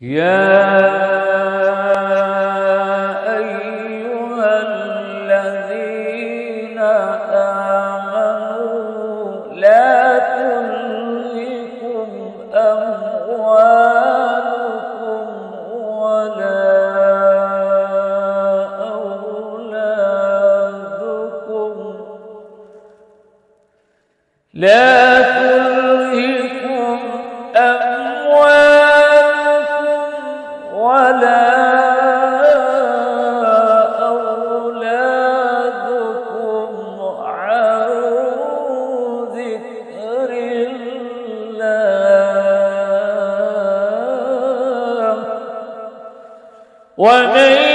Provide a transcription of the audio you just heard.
يا أيها الذين آمنوا لا تلهكم أموالكم ولا أولادكم عن ذكر الله ومن